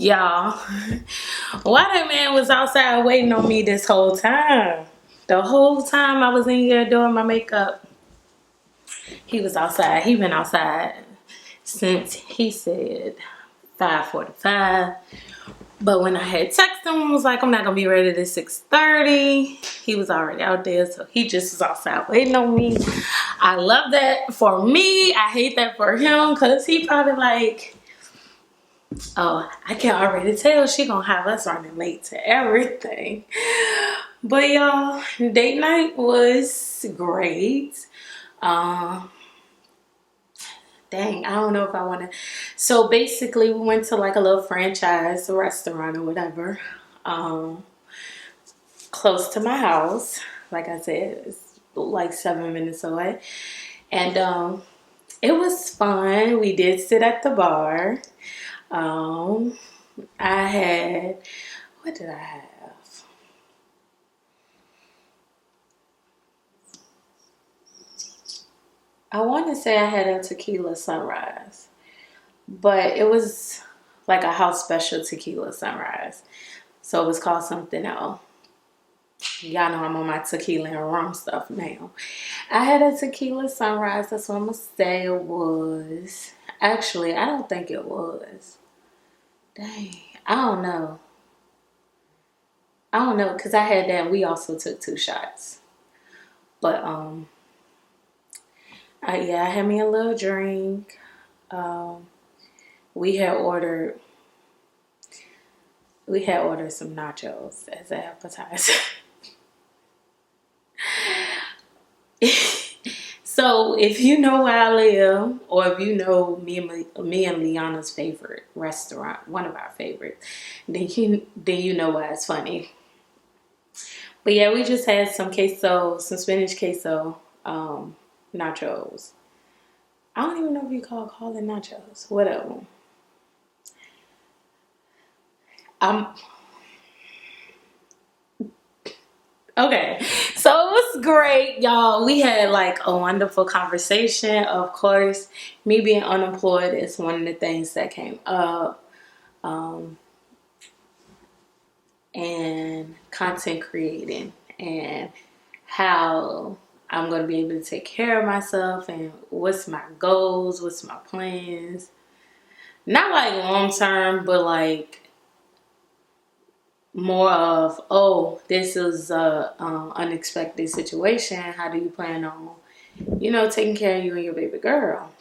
Y'all, why that man was outside waiting on me this whole time? The whole time I was in here doing my makeup, he was outside. He been outside since he said 5:45. But when I had texted him and was like, I'm not gonna be ready till 6:30, he was already out there, so he just was outside waiting on me. I love that for me. I hate that for him because he probably like, oh, I can already tell she gonna have us running late to everything. But y'all, date night was great. Um, Dang, I don't know if I want to. So basically, we went to like a little franchise restaurant or whatever, um, close to my house. Like I said, it's like 7 minutes away, and it was fun. We did sit at the bar. Um, I had, what did I have? I want to say I had a tequila sunrise, but it was like a house special tequila sunrise. So it was called something else. Y'all know I'm on my tequila and rum stuff now. I had a tequila sunrise. That's what I'm going to say it was. Actually, I don't think it was. Dang. I don't know. I don't know because I had that. We also took 2 shots. But, yeah, I had me a little drink. Um, we had ordered some nachos as an appetizer. So if you know where I live, or if you know me and Liana's favorite restaurant, one of our favorites, then you know why it's funny. But yeah, we just had some queso, some spinach queso, nachos. I don't even know if you call it nachos. Whatever. Um. Okay, so it was great, y'all. We had like a wonderful conversation. Of course, me being unemployed is one of the things that came up. Um, and content creating and how I'm going to be able to take care of myself and what's my goals, what's my plans. Not like long term, but like more of, oh, this is a unexpected situation. How do you plan on, taking care of you and your baby girl?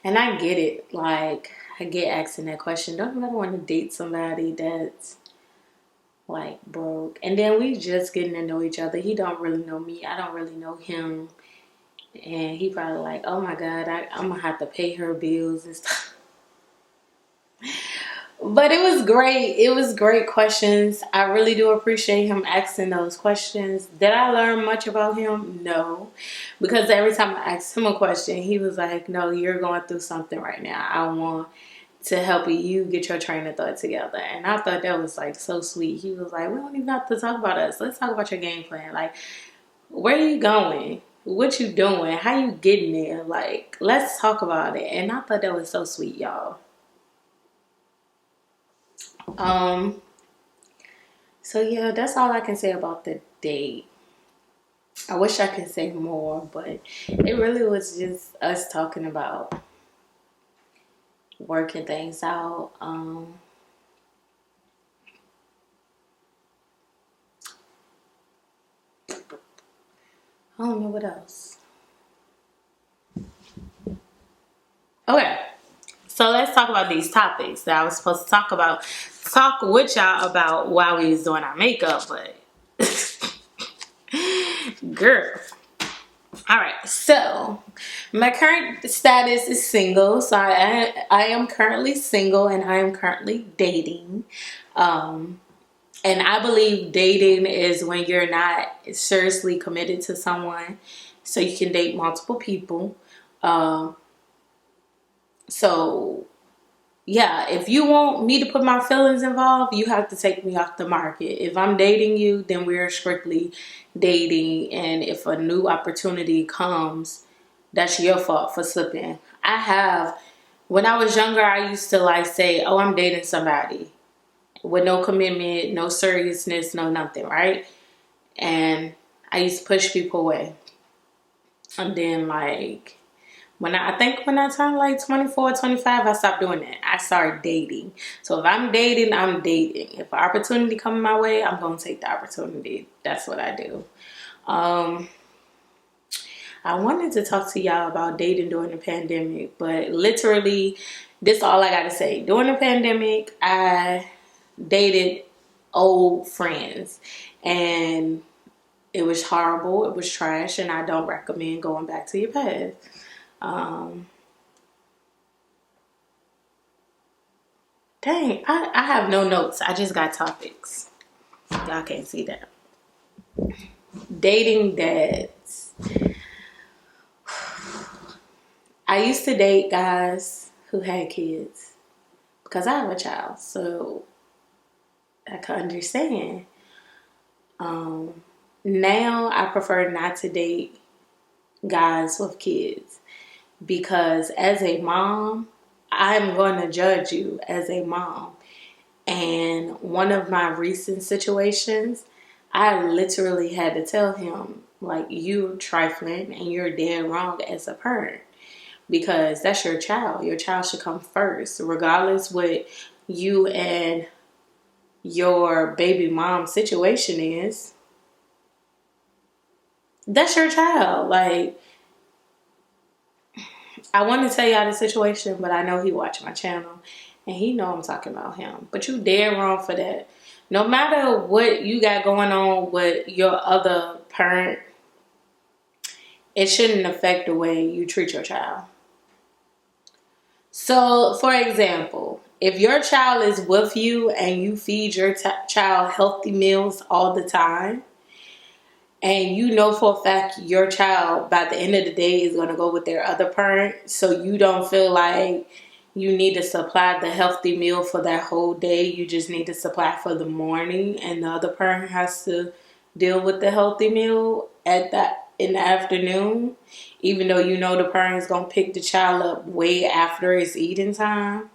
And I get it. Like, I get asking that question. Don't you ever want to date somebody that's like broke? And then we just getting to know each other. He don't really know me. I don't really know him. And he probably like, oh my God, I'm gonna have to pay her bills and stuff. But it was great. It was great questions. I really do appreciate him asking those questions. Did I learn much about him? No. Because every time I asked him a question, he was like, no, you're going through something right now. I want to help you get your train of thought together. And I thought that was like so sweet. He was like, we don't even have to talk about us. Let's talk about your game plan. Like, where are you going? What you doing? How you getting there? Like, let's talk about it. And I thought that was so sweet, y'all. Um, so yeah, that's all I can say about the date. I wish I could say more, but it really was just us talking about working things out. I don't know what else. Okay, so let's talk about these topics that I was supposed to talk with y'all about while we was doing our makeup, but girl. All right, so my current status is single. So I am currently single and I am currently dating. Um, and I believe dating is when you're not seriously committed to someone, so you can date multiple people. Um, so yeah, if you want me to put my feelings involved, you have to take me off the market. If I'm dating you, then we're strictly dating. And if a new opportunity comes, that's your fault for slipping. I have When I was younger, I used to like say, oh, I'm dating somebody with no commitment, no seriousness, no nothing, right? And I used to push people away. And then like I think when I turned like 24, 25, I stopped doing that. I started dating. So if I'm dating, I'm dating. If an opportunity comes my way, I'm going to take the opportunity. That's what I do. I wanted to talk to y'all about dating during the pandemic, but literally, this is all I got to say. During the pandemic, I dated old friends, and it was horrible. It was trash, and I don't recommend going back to your past. Dang, I have no notes. I just got topics. Y'all can't see that. Dating dads. I used to date guys who had kids because I have a child, so I can understand. Now I prefer not to date guys with kids because as a mom, I'm going to judge you as a mom. And one of my recent situations, I literally had to tell him, like, you're trifling and you're dead wrong as a parent because that's your child. Your child should come first, regardless what you and your baby mom situation is. That's your child. Like, I want to tell y'all the situation, but I know he watched my channel and he know I'm talking about him. But you dead wrong for that. No matter what you got going on with your other parent, it shouldn't affect the way you treat your child. So, for example, if your child is with you and you feed your child healthy meals all the time, and you know for a fact your child by the end of the day is going to go with their other parent, so you don't feel like you need to supply the healthy meal for that whole day. You just need to supply for the morning, and the other parent has to deal with the healthy meal at that in the afternoon, even though you know the parent is going to pick the child up way after it's eating time.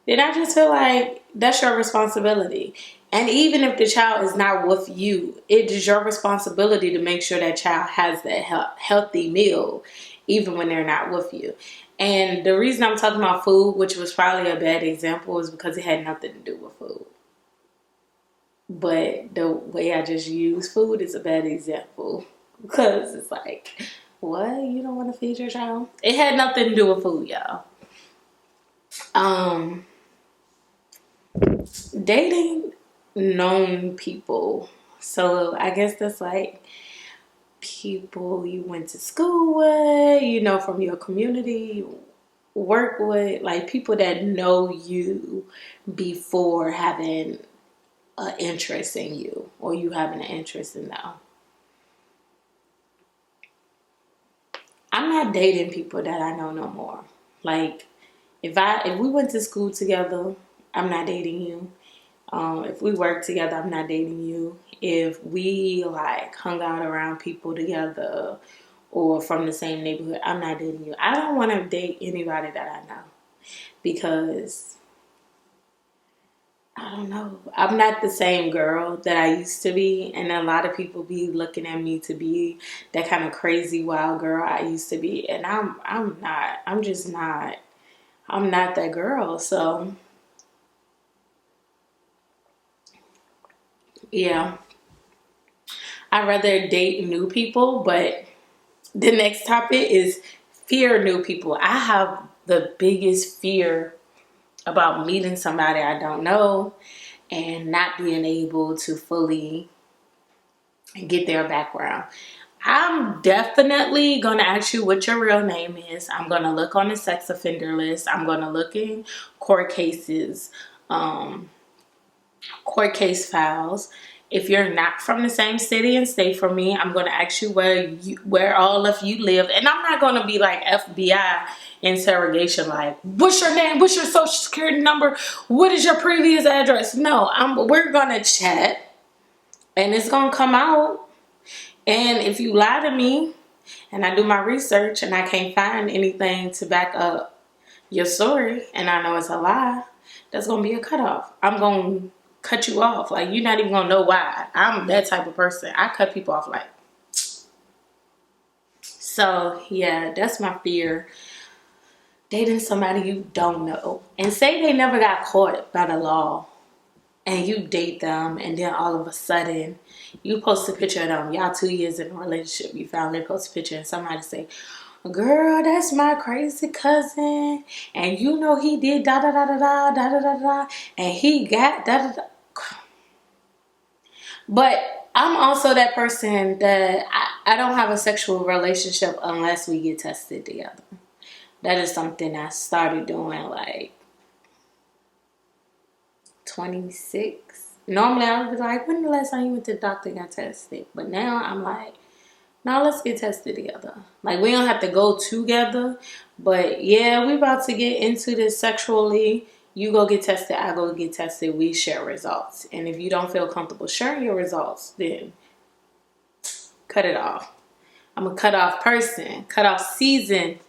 Then I just feel like that's your responsibility. And even if the child is not with you, it is your responsibility to make sure that child has that healthy meal, even when they're not with you. And the reason I'm talking about food, which was probably a bad example, is because it had nothing to do with food. But the way I just use food is a bad example. Because it's like, what? You don't want to feed your child? It had nothing to do with food, y'all. Dating known people. So I guess that's like people you went to school with, you know, from your community, work with, like people that know you before having an interest in you or you having an interest in them. I'm not dating people that I know no more. Like if we went to school together, I'm not dating you. If we work together, I'm not dating you. If we like hung out around people together or from the same neighborhood, I'm not dating you. I don't want to date anybody that I know because I don't know. I'm not the same girl that I used to be, and a lot of people be looking at me to be that kind of crazy wild girl I used to be, and I'm not. I'm just not. I'm not that girl. So yeah. I'd rather date new people, but the next topic is fear new people. I have the biggest fear about meeting somebody I don't know and not being able to fully get their background. I'm definitely going to ask you what your real name is. I'm going to look on the sex offender list. I'm going to look in court cases, court case files. If you're not from the same city and state from me, I'm going to ask you where all of you live. And I'm not going to be like FBI interrogation, like, what's your name? What's your social security number? What is your previous address? No, we're going to chat and it's going to come out. And if you lie to me and I do my research and I can't find anything to back up your story and I know it's a lie, that's gonna be a cutoff. I'm gonna cut you off. Like, you're not even gonna know why. I'm that type of person. I cut people off like. So yeah, that's my fear. Dating somebody you don't know. And say they never got caught by the law and you date them and then all of a sudden you post a picture of them. Y'all 2 years in a relationship. You finally post a picture and somebody say, girl, that's my crazy cousin. And you know he did da da da da da da da da da. And he got da da da. But I'm also that person that I don't have a sexual relationship unless we get tested together. That is something I started doing like 26. Normally I would be like, when the last time you went to the doctor and got tested? But now I'm like, no, let's get tested together. Like, we don't have to go together. But yeah, we about to get into this sexually. You go get tested, I go get tested. We share results. And if you don't feel comfortable sharing your results, then cut it off. I'm a cut off person. Cut off season.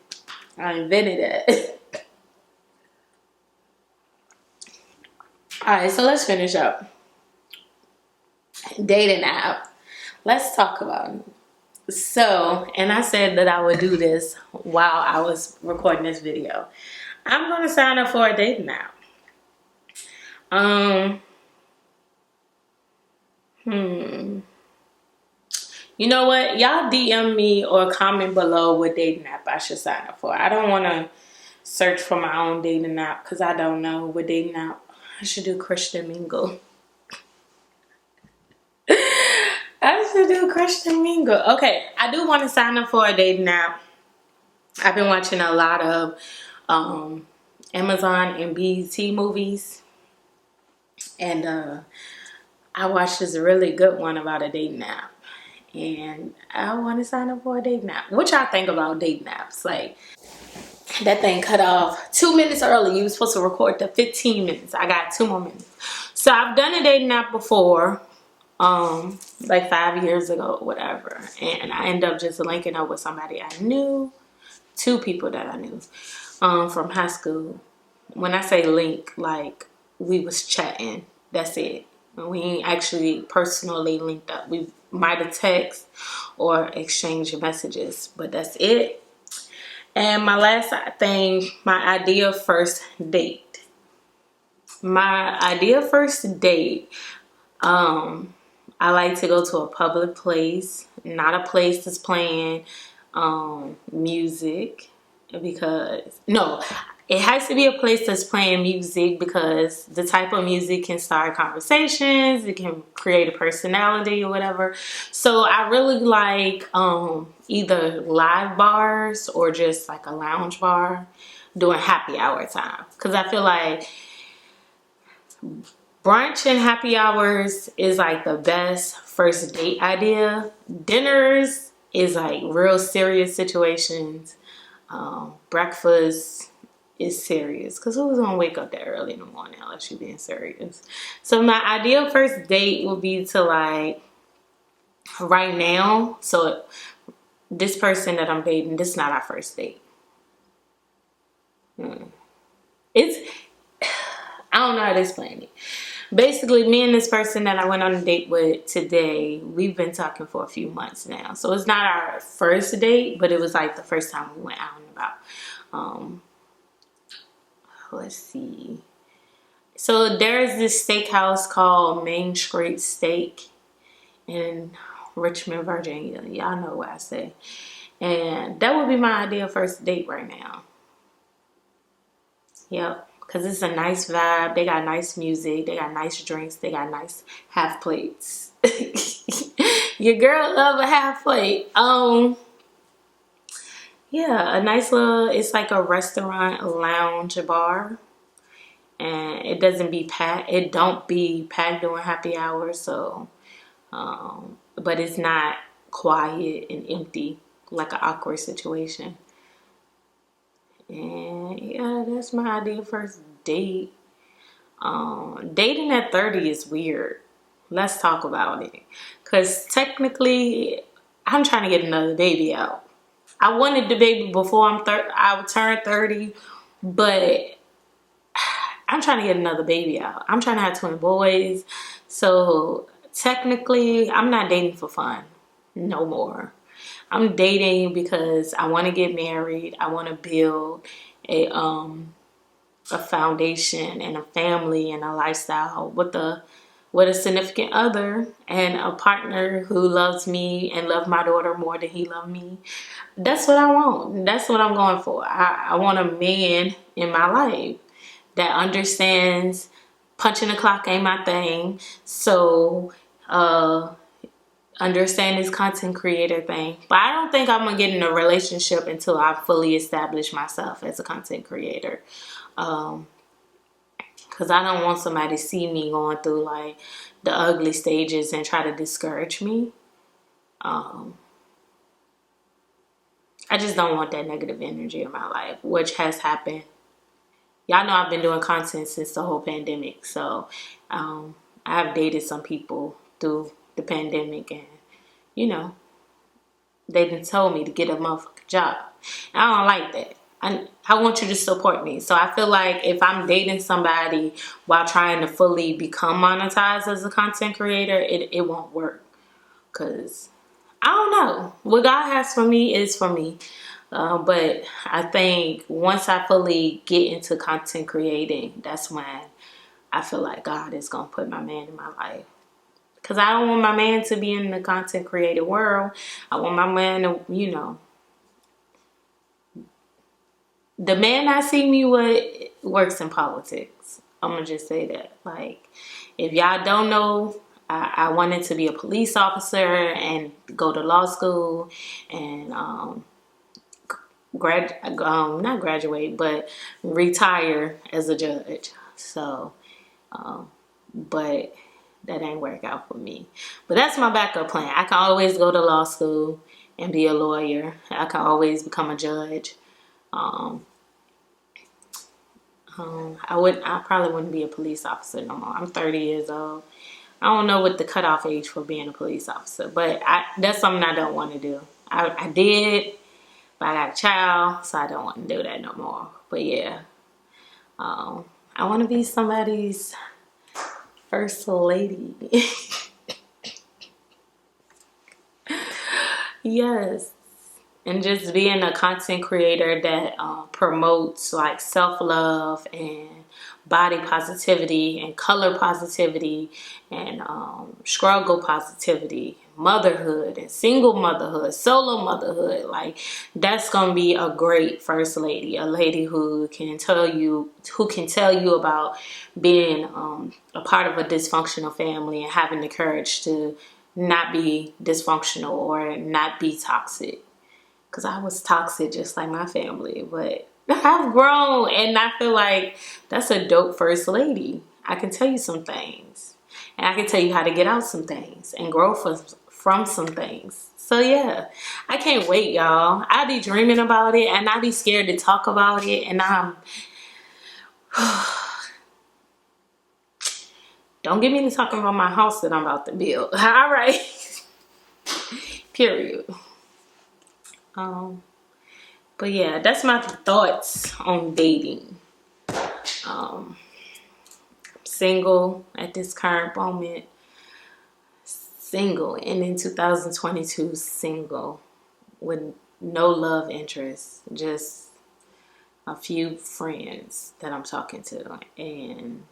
I invented it. Alright, so let's finish up. Dating app. Let's talk about it. So, and I said that I would do this while I was recording this video. I'm going to sign up for a dating app. You know what? Y'all DM me or comment below what dating app I should sign up for. I don't want to search for my own dating app because I don't know what dating app. I should do Christian Mingle. I should do Christian Mingle. Okay, I do want to sign up for a dating app. I've been watching a lot of Amazon and BET movies. And I watched this really good one about a dating app. And I want to sign up for a dating app. What y'all think about dating apps? Like, that thing cut off 2 minutes early. You were supposed to record the 15 minutes. I got 2 more minutes. So I've done a dating app before, like 5 years ago, whatever. And I ended up just linking up with somebody I knew, 2 people that I knew from high school. When I say link, like, we was chatting. That's it. We ain't actually personally linked up. We might have text or exchanged messages, but that's it. And my last thing, my ideal first date. My ideal first date, I like to go to a public place, not a place that's playing music, because no, it has to be a place that's playing music because the type of music can start conversations, it can create a personality or whatever. So I really like either live bars or just like a lounge bar during happy hour time, because I feel like brunch and happy hours is like the best first date idea. Dinners is like real serious situations. Breakfast is serious, because who's gonna wake up that early in the morning unless you're being serious? So my ideal first date would be to, like, right now, so this person that I'm dating, this is not our first date. It's, I don't know how to explain it. Basically, me and this person that I went on a date with today, we've been talking for a few months now. So it's not our first date, but it was like the first time we went out and about. Let's see. So there's this steakhouse called Main Street Steak in Richmond, Virginia. Y'all know what I say. And that would be my ideal first date right now. Yep. Because it's a nice vibe. They got nice music. They got nice drinks. They got nice half plates. Your girl love a half plate. Yeah, a nice little, it's like a restaurant lounge bar. And it doesn't be packed. It don't be packed during happy hours. So, but it's not quiet and empty like an awkward situation. And yeah, that's my ideal first date. Dating at 30 is weird. Let's talk about it. Because technically, I'm trying to get another baby out. I wanted the baby before I would turn 30, But I'm trying to get another baby out. I'm trying to have twin boys. So technically, I'm not dating for fun no more. I'm dating because I want to get married. I want to build a foundation and a family and a lifestyle with a significant other and a partner who loves me and loves my daughter more than he loved me. That's what I want. That's what I'm going for. I want a man in my life that understands punching the clock ain't my thing. So understand this content creator thing. But I don't think I'm gonna get in a relationship until I fully establish myself as a content creator. Because I don't want somebody to see me going through like the ugly stages and try to discourage me. I just don't want that negative energy in my life, which has happened. Y'all know I've been doing content since the whole pandemic. So I have dated some people through the pandemic, and you know, they done told me to get a motherfucking job. And I don't like that. I want you to support me. So I feel like if I'm dating somebody while trying to fully become monetized as a content creator, it won't work. Because I don't know. What God has for me is for me. But I think once I fully get into content creating, that's when I feel like God is going to put my man in my life. Because I don't want my man to be in the content creator world. I want my man to, you know, the man I see me with works in politics. I'm going to just say that. Like, if y'all don't know, I wanted to be a police officer and go to law school and not graduate, but retire as a judge. So, but that ain't work out for me. But that's my backup plan. I can always go to law school and be a lawyer. I can always become a judge. I probably wouldn't be a police officer no more. I'm 30 years old. I don't know what the cutoff age for being a police officer, but that's something I don't want to do. I did, but I got a child, so I don't want to do that no more. But yeah, I want to be somebody's first lady. Yes. And just being a content creator that promotes like self-love and body positivity and color positivity and struggle positivity, motherhood and single motherhood, solo motherhood. Like, that's gonna be a great first lady, a lady who can tell you about being a part of a dysfunctional family and having the courage to not be dysfunctional or not be toxic. Because I was toxic just like my family. But I've grown and I feel like that's a dope first lady. I can tell you some things. And I can tell you how to get out some things and grow from some things. So yeah, I can't wait, y'all. I be dreaming about it and I be scared to talk about it. And don't get me to talking about my house that I'm about to build. All right. Period. But yeah, that's my thoughts on dating. Single at this current moment. Single. And in 2022, single. With no love interest. Just a few friends that I'm talking to. And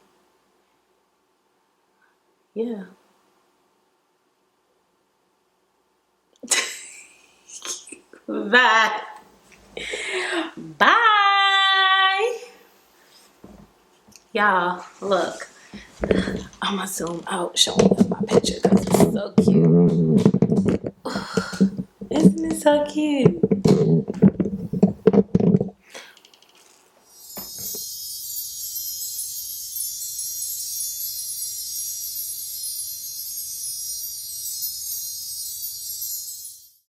yeah. Bye. Bye. Y'all, look. I'm gonna zoom out, showing you my picture because it's so cute. Isn't it so cute?